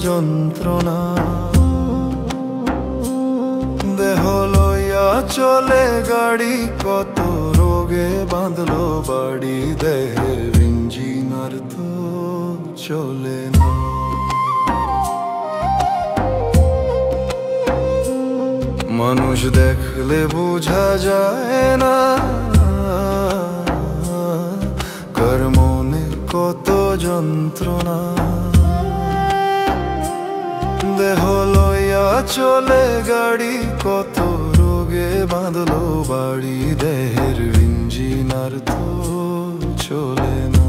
যন্ত্রণা। দেহ লইয়া চলে গাড়ি, কত রোগে বাঁধলো বাড়ি। দেহের ইঞ্জিন আর তো চলে না। মানুষ দেখলে বোঝা যায় না, কার মনে কত যন্ত্রণা। দেহ লইয়া চলে গাড়ি, কত রোগে বাঁধলো বাড়ি। দেহের ইঞ্জিন আর তো চলে না।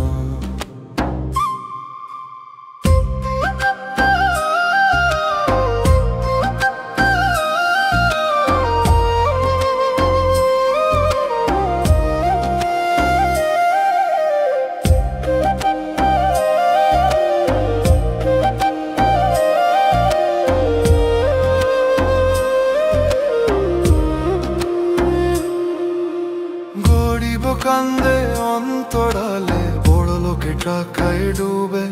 গরিব কান্দে অন্তরালে, বড় লোকে টাকায় ডুবে।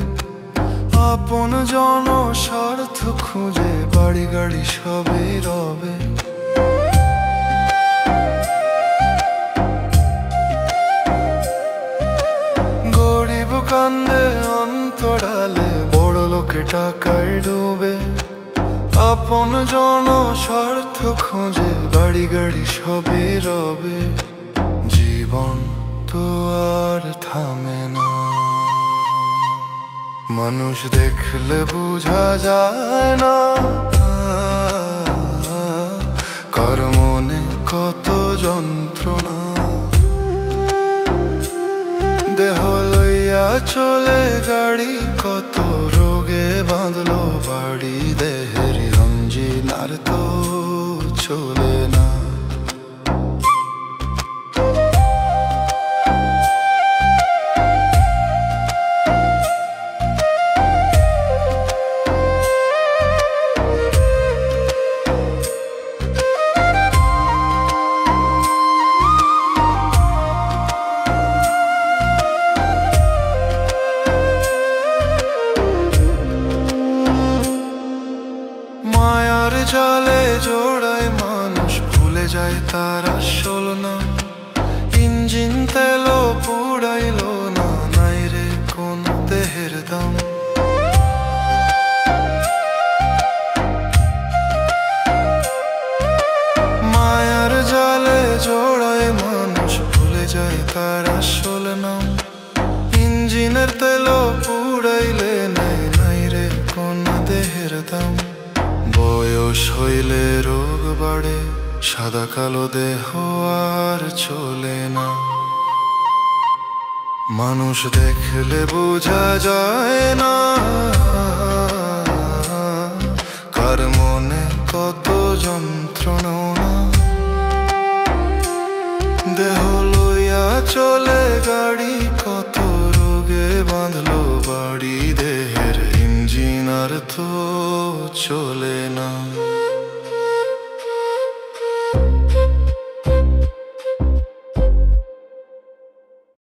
আপন জন স্বার্থ খুঁজে, বাড়ি গাড়ি সবই রবে। গরিব কান্দে অন্তরালে, বড় লোকে টাকায় ডুবে। আপন জন স্বার্থ খুঁজে, বাড়ি গাড়ি সবই রবে। জীবন তো আর থামে না। মানুষ দেখলে বোঝা যায় না, কার মনে কত যন্ত্রণা। দেহ লইয়া চলে গাড়ি, কত রোগে বাঁধলো বাড়ি। দেহের ইঞ্জিন আর তো চলে না। মায়ার জালে জোড়ায় মানুষ ভুলে যায় তার আসল না। ইঞ্জিন তেল পুড়াইলো না, নাই রে কোন দেহের দাম। মায়ার জালে জোড়ায় মানুষ ভুলে যায় তার আসল নাম। ইঞ্জিনের তেল পুড়াইলে নাই রে কোন দেহের দাম। বয়স হইলে রোগ বাড়ে, সাদা কালো দেহ আর চলে না। মানুষ দেখলে বোঝা যায় না, কার মনে কত যন্ত্রণা। দেহ লইয়া চলে গাড়ি, কত রোগে বাঁধলো বাড়ি। দেহের ইঞ্জিন আর তো চলে না।